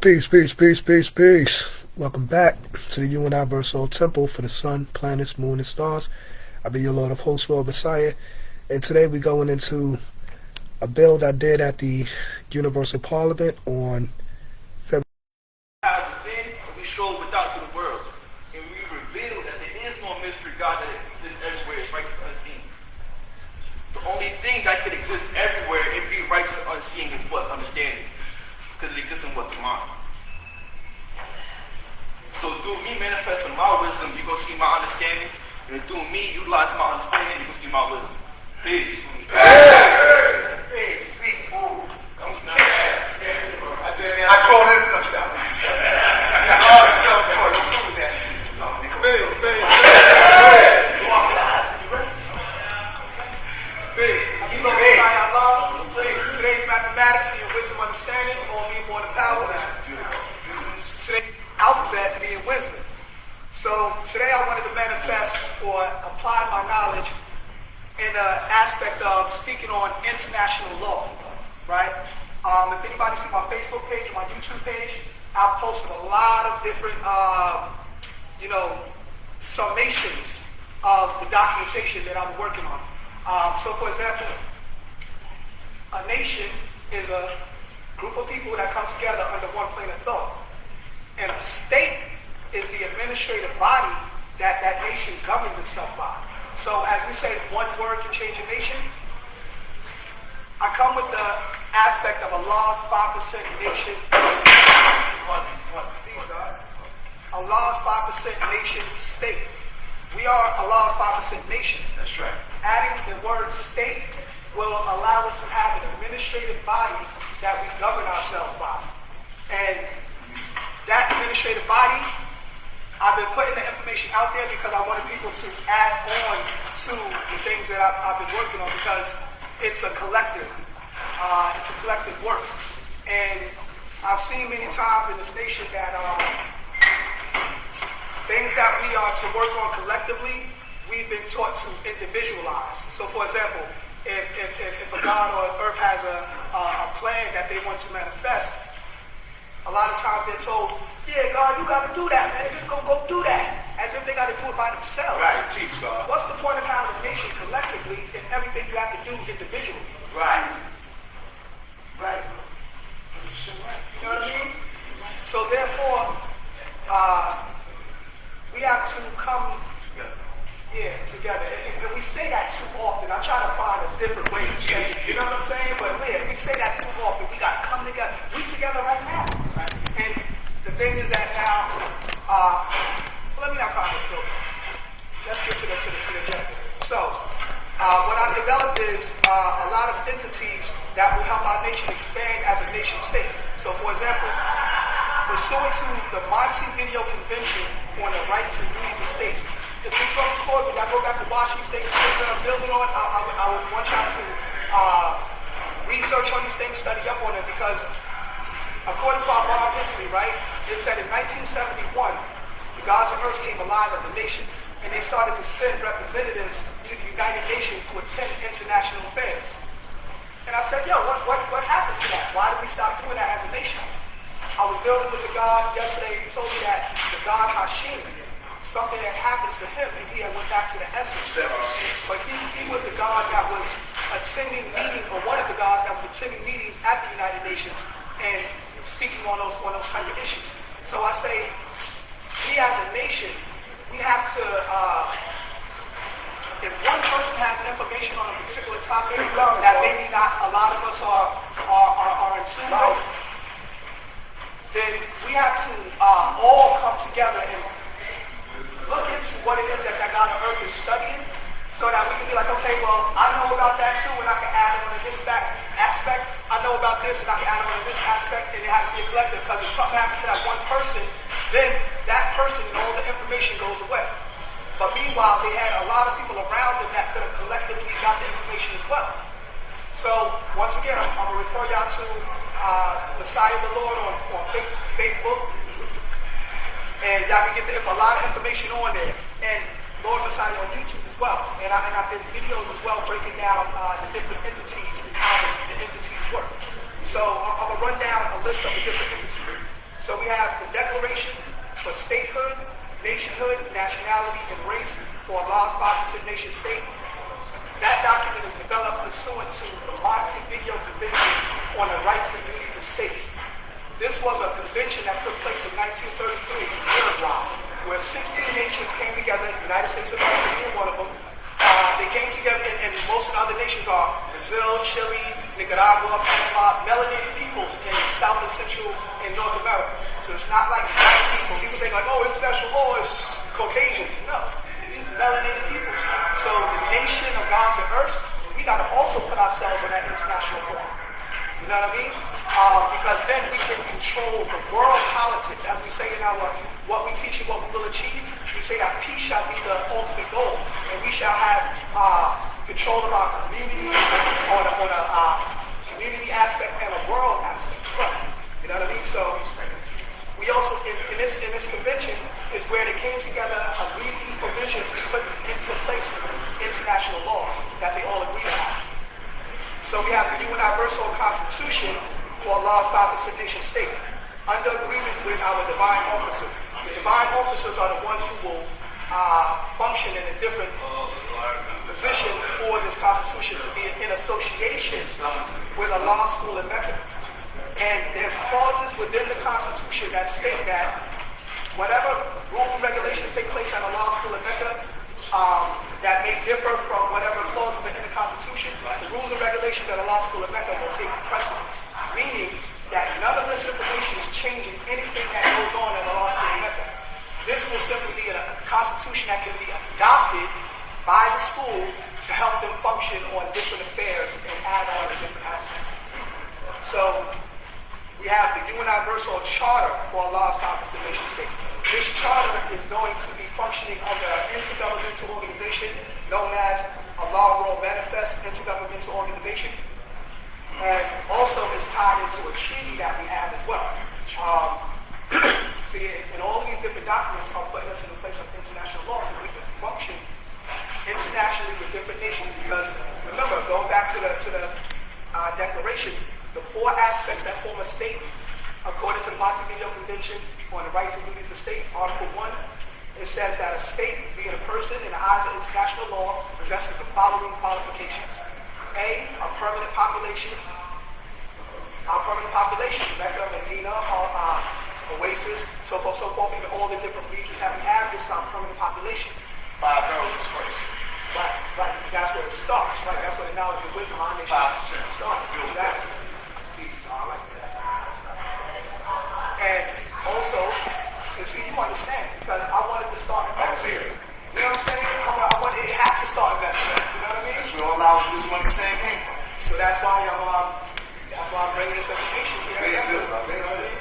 Peace, peace, peace, peace, peace. Welcome back to the Universal Temple for the sun, planets, moon, and stars. I'll be your Lord of Hosts, Lord Messiah. And today we're going into a build I did at the Universal Parliament on February. We showed without to the world, and we revealed that there is no mystery God that exists everywhere, it's righteous and unseen. The only thing that could exist everywhere and be righteous and unseen is what? Understanding. Because it exists in what? The mind. So through me manifesting my wisdom, you go see my understanding, and through me utilizing my understanding, you go see my wisdom. Peace. Peace. Peace. Ooh. I called it a touchdown. Today's mathematics being wisdom, understanding, all being more than power. Today's alphabet being wisdom. So today I wanted to manifest or apply my knowledge in the aspect of speaking on international law, right? If anybody see my Facebook page or my YouTube page, I've posted a lot of different, summations of the documentation that I'm working on. So for example, a nation is a group of people that come together under one plane of thought. And a state is the administrative body that that nation governs itself by. So as we say, one word can change a nation. I come with the aspect of a lost 5% nation. A lost 5% nation state. We are a lost 5% nation. That's right. Adding the word state will allow us to have an administrative body that we govern ourselves by. And that administrative body, I've been putting the information out there because I wanted people to add on to the things that I've been working on, because it's a collective. It's a collective work. And I've seen many times in this nation that things that we are to work on collectively, we've been taught to individualize. So for example, if a God or earth has a plan that they want to manifest, a lot of times they're told, yeah, God, you got to do that, man. Just go do that. As if they got to do it by themselves. Right, teach God. What's the point of having a nation collectively if everything you have to do individually? Right. Right. You know what I mean? So therefore, we have to come together. And we say that too often. I try to find a different way to say it. You know what I'm saying? But we say that too often. We got to come together. We together right now. Right? And the thing is that now, let me not call this building. Let's get to the objective. So, what I've developed is a lot of entities that will help our nation expand as a nation state. So, for example, pursuant to the Montevideo Convention on the Rights and Duties of States, if we go to court, when I go back to Washington State, that I'm building on, I would want y'all to research on these things, study up on it, because according to our moral history, right, it said in 1971, the gods of earth came alive as a nation, and they started to send representatives to the United Nations to attend international affairs. And I said, yo, what happened to that? Why did we stop doing that as a nation? I was dealing with the God yesterday. He told me that the God Hashim, something that happened to him, and he had went back to the essence. But he was the God that was attending meetings, or one of the gods that was attending meetings at the United Nations and speaking on those kind of issues. So I say, we as a nation, we have to, if one person has information on a particular topic that maybe not a lot of us are in tune with, then we have to all come together and look into what it is that God on earth is studying, so that we can be like, okay, well, I know about that too, and I can add on to this aspect. I know about this, and I can add on to this aspect, and it has to be a collective, because if something happens to that one person, then that person and all the information goes away. But meanwhile, they had a lot of people around them that could have collectively got the information as well. So, once again, I'm going to refer y'all to Masiah the Lord on Facebook. And y'all can get a lot of information on there. And Lord Masiah on YouTube as well. And I did videos as well breaking down the different entities and how the entities work. So I'm going to run down a list of the different entities. nationhood, nationality, and race for Allah's five nation state. That document is developed pursuant to the Montevideo Convention on the Rights and Duties of States. This was a convention that took place in 1933 in Uruguay, where 16 nations came together, the United States of America being one of them. They came together, and most of the other nations are Brazil, Chile, Nicaragua, Panama, melanated peoples in South and Central and North America. So it's not like white people. People think like, oh, it's special, oh, it's Caucasians. No, it's melanated peoples. So the nation of God's and earth, we got to also put ourselves in that international forum. You know what I mean? Because then we can control the world politics, as we say in our what we teach and what we will achieve. We say that peace shall be the ultimate goal, and we shall have control of our communities on a community aspect and a world aspect. You know what I mean? So we also in this convention is where they came together, agreed to these provisions, and put into place international laws that they all agree on. So we have the universal constitution for Allah's five nation state, under agreement with our divine officers. The divine officers are the ones who will function in the different positions for this constitution to be in association with Allah's school in Mecca. And there's clauses within the constitution that state that whatever rules and regulations take place at Allah's school in Mecca, that may differ from whatever clauses are in the Constitution, the rules and regulations at Allah's school in Mecca will take precedence. Meaning that none of this information is changing anything that goes on at Allah's school in Mecca. This will simply be a constitution that can be adopted by the school to help them function on different affairs and add on to different aspects. So we have the Universal Charter for Allah's Constitution State. This charter is going to be functioning under an intergovernmental organization known as Allah World Manifest Intergovernmental Organization, and also is tied into a treaty that we have as well. See, and all these different documents are putting us in the place of international law so we can function internationally with different nations. Because remember, going back to the declaration, the four aspects that form a state, according to the Montevideo Convention on the Rights and Duties of States, Article 1, it says that a state, being a person in the eyes of international law, possesses the following qualifications. A permanent population. Our permanent population, Mecca, Medina, Oasis, so forth, even all the different regions that we have, this is our permanent population. 5 girls first. Right. That's where it starts, right? That's where the knowledge and wisdom of our nation 5% starts. Exactly. I like that. And also, you see, you understand, because I wanted to start investing. You know what I'm saying? It has to start investing. You know what I mean? We all allow you to understand came from. So that's why I'm bringing this education here. You know what I mean?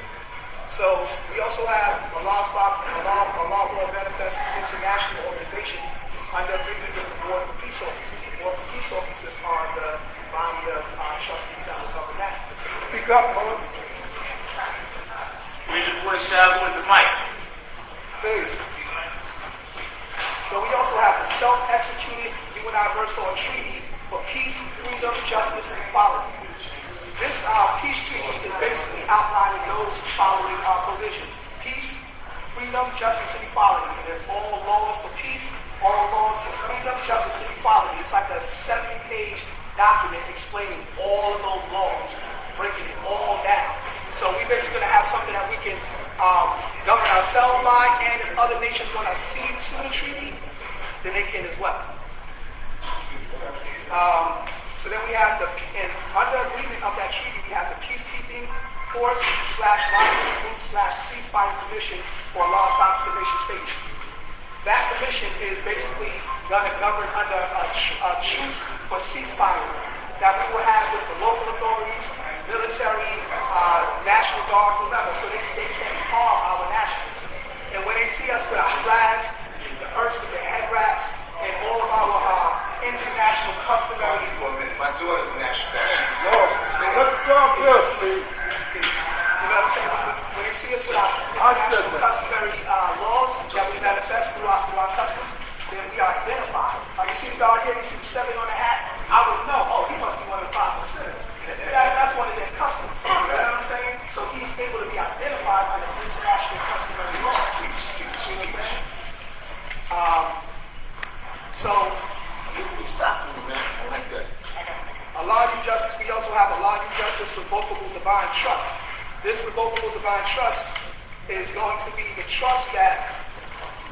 So we also have Allah World Manifest International Organization under agreement with the Board of Peace Officers. The Board of Peace Officers are the body of trustees that will govern that. Speak up, brother. Raise your voice out with the mic. Please. So we also have the self-executed Universal Treaty for Peace, Freedom, Justice, and Equality. This peace treaty is basically outlining those following provisions: peace, freedom, justice, and equality. And there's all laws for peace, all laws for freedom, justice, and equality. It's like a 70-page document explaining all of those laws, breaking it all down. So we basically going to have something that we can govern ourselves by, and if other nations want to accede to the treaty, then they can as well. So then we have under agreement of that treaty, we have the peacekeeping force /monitoring group /ceasefire commission for Allah's Conservation States. That commission is basically going to govern under a truce for ceasefire that we will have with the local authorities, military, National Guard, whoever, so they can't harm our nationals. And when they see us with our flags, the earth with the head wraps, and all of our international customary. My daughter's a national national. No, let's stop here, please. You know what I'm saying? When they see us with our international customary laws that we manifest through our customs, then we are identified. Like you see the dog here, you see the 7 on the hat, I would know, oh, he must be one of the 5%. That's one of their customs. You know what I'm saying? So he's able to be identified under international customary laws. You know what I'm saying? divine trust. This revocable divine trust is going to be the trust that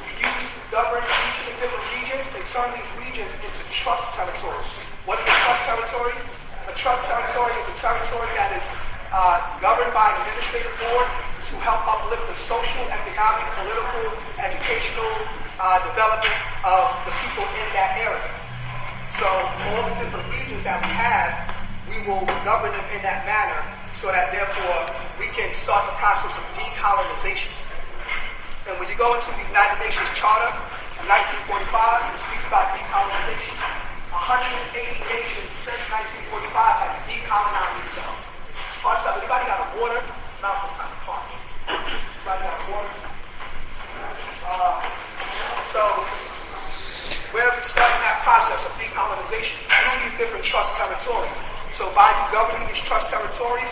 we use to govern each of the different regions and turn these regions into trust territories. What is a trust territory? A trust territory is a territory that is governed by an administrative board to help uplift the social, economic, political, educational development of the people in that area. So all the different regions that we have, we will govern them in that manner so that therefore we can start the process of decolonization. And when you go into the United Nations Charter of 1945, it speaks about decolonization. 180 nations since 1945 have decolonized themselves. Anybody got a water? Mouth is kind of parched. Anybody got a water? So we're starting that process of decolonization through these different trust territories. So by governing these trust territories,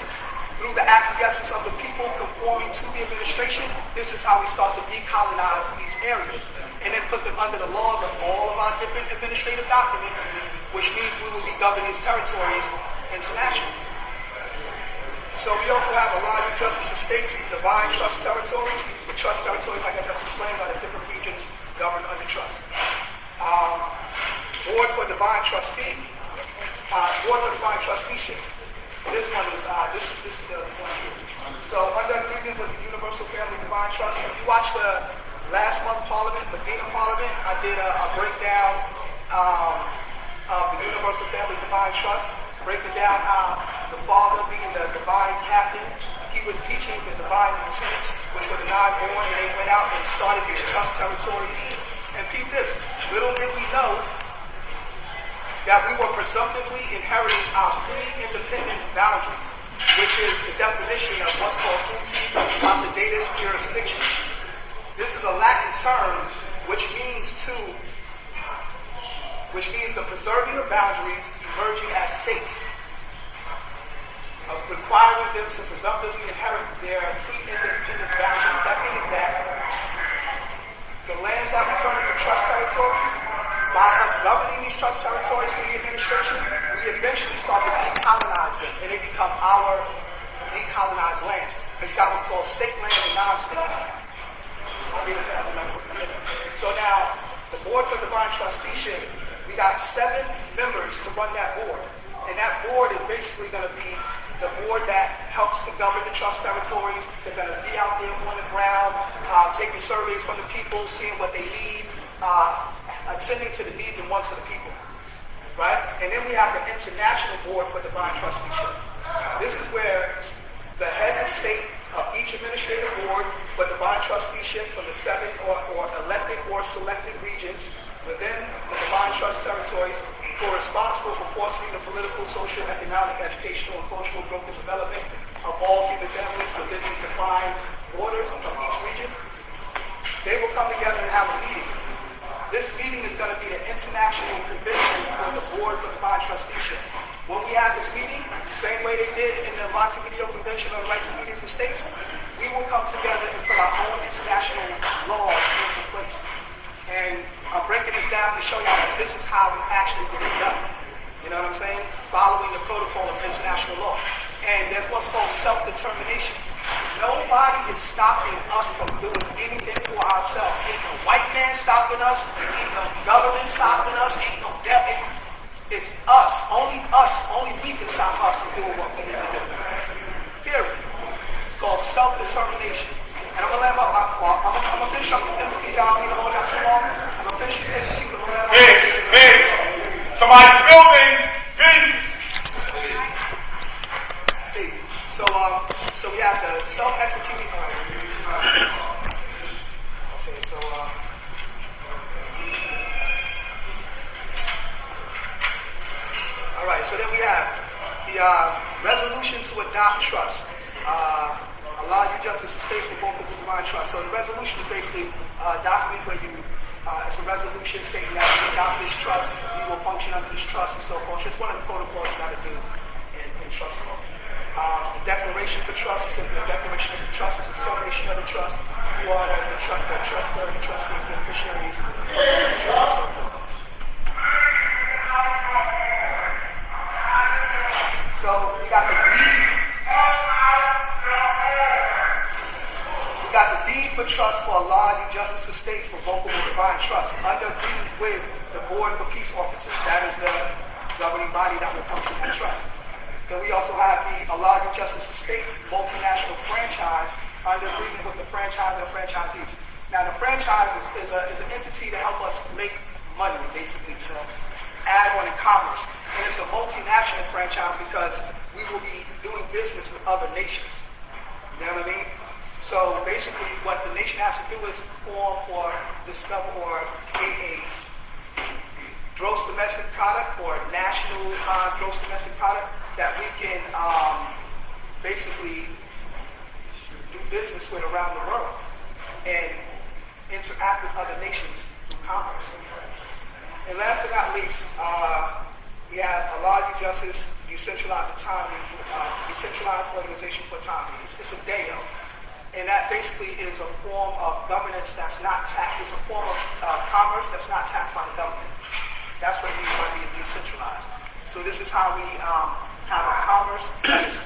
through the acquiescence of the people conforming to the administration, this is how we start to decolonize these areas. And then put them under the laws of all of our different administrative documents, which means we will be governing these territories internationally. So we also have a lot of justice estates, divine trust territories. The trust territories, like I just explained, are the different regions governed under trust. Board for divine trustee. Board for divine trusteeship. This one is this is the one here. So under agreement with the Universal Family Divine Trust, if you watch the last month Parliament, Medina Parliament, I did a breakdown of the Universal Family Divine Trust, breaking down how the father being the divine captain, he was teaching the divine lieutenants, which were the non-born, and they went out and started these trust territories. And peep this, little did we know that we were presumptively inheriting our pre-independence boundaries, which is the definition of what's called uti possidetis jurisdiction. This is a Latin term which means the preserving of boundaries emerging as states, of requiring them to presumptively inherit their pre-independence boundaries. That means that the lands that we turn into trust territories, by us governing these trust territories for the administration, we eventually start to decolonize them, and they become our decolonized lands. Because you got what's called state land and non-state land. So now, the Board for Divine Trusteeship, we got 7 members to run that board. And that board is basically going to be the board that helps to govern the trust territories. They're going to be out there on the ground, taking surveys from the people, seeing what they need, attending to the needs and wants of the people. Right? And then we have the International Board for Divine Trusteeship. This is where the head of state of each administrative board for divine trusteeship from the 7 or elected or selected regions within the divine trust territories who are responsible for fostering the political, social, economic, educational, and cultural growth and development of all human families within these defined borders of each region. They will come together and have a meeting. This meeting is going to be the international convention for the Board for Divine Trusteeship. When we have this meeting, the same way they did in the Montevideo Convention on the Rights of Indians and States, we will come together and put our own international laws into place. And I'm breaking this down to show y'all that this is how we actually get it done. You know what I'm saying? Following the protocol of international law. And there's what's called self-determination. Nobody is stopping us from doing anything for ourselves. Ain't no white man stopping us. Ain't no government stopping us. Ain't no devil. It's us. Only we can stop us from doing what we need to do. Period. It's called self-determination. And I'm going to finish up this empathy, y'all. You don't hold that too long. I'm going to finish this empathy. Hey, somebody's building. Peace. So we have the self-executing. Okay, so all right. So then we have the resolution to adopt trust. Allow you justice to state for both of the divine trust. So the resolution is basically a document where you, it's a resolution stating that we adopt this trust, we will function under this trust and so forth. It's one of the protocols you got to do in trust law. The declaration for trust is simply a declaration of the trust. It's a celebration of the trust. Who are the trustees, beneficiaries of the trust. So we got the deed. We got the deed for trust for Allah and justice estates for vocal and divine trust, under agreement with the Board for Peace Officers. That is the governing body that will function in trust. Then we also have the Allah and Justice Estates multinational franchise, under agreement with the franchise and franchisees. Now, the franchise is an entity to help us make money, basically, to add on in commerce. And it's a multinational franchise because we will be doing business with other nations. You know what I mean? So basically, what the nation has to do is form or discover or create a gross domestic product or national gross domestic product that we can basically do business with around the world and interact with other nations through commerce. And last but not least, we have Allah Justice, decentralized autonomy, decentralized organization for autonomy. It's a DAO. And that basically is a form of governance that's not taxed. It's a form of commerce that's not taxed by the government. That's what it means by being decentralized. So this is how we have a commerce that is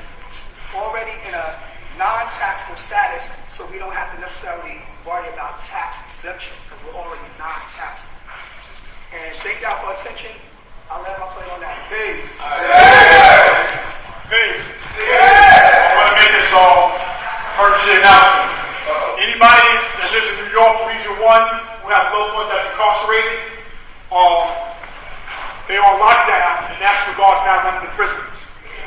already in a non-taxable status, so we don't have to necessarily worry about tax exemption because we're already non-taxable. And thank y'all for attention. I'll let my play on that. Peace. Peace. I want to make this courtesy announcement. Anybody that lives in New York, Region 1, who have loved ones that are incarcerated, they are on lockdown, and National Guard's now running the prisons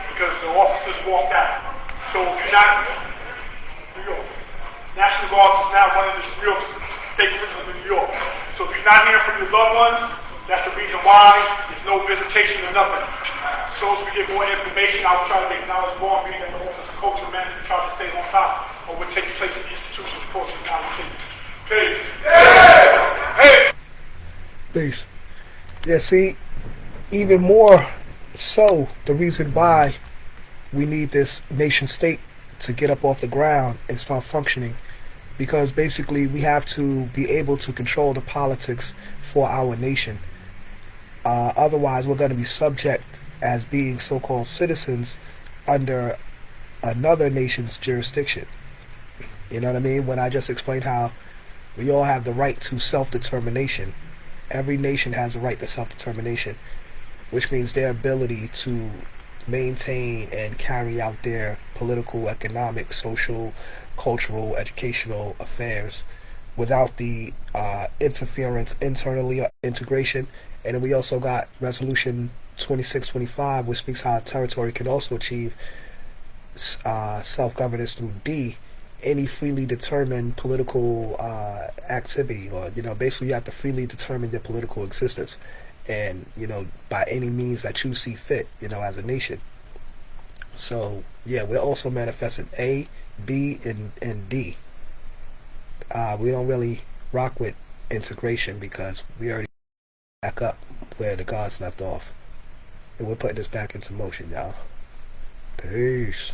because the officers walked out. So if you're not in New York, National Guard is now running the New York State Prison in New York. So if you're not hearing from your loved ones, that's the reason why there's no visitation or nothing. So as we get more information, I'll try to make knowledge more, being that the Office of Culture Management tries to stay on top of what takes place in the institutions across the United States. Peace. Hey. Peace. Yeah, see, even more so, the reason why we need this nation state to get up off the ground and start functioning, because basically we have to be able to control the politics for our nation. Otherwise, we're going to be subject as being so-called citizens under another nation's jurisdiction. You know what I mean? When I just explained how we all have the right to self-determination. Every nation has the right to self-determination, which means their ability to maintain and carry out their political, economic, social, cultural, educational affairs without the interference internally or integration. And then we also got Resolution 2625, which speaks how a territory can also achieve self-governance through D, any freely determined political activity, or basically you have to freely determine your political existence, and by any means that you see fit, as a nation. So yeah, we're also manifesting A, B, and D. We don't really rock with integration because we already back up where the gods left off, and we're putting this back into motion, y'all. Peace.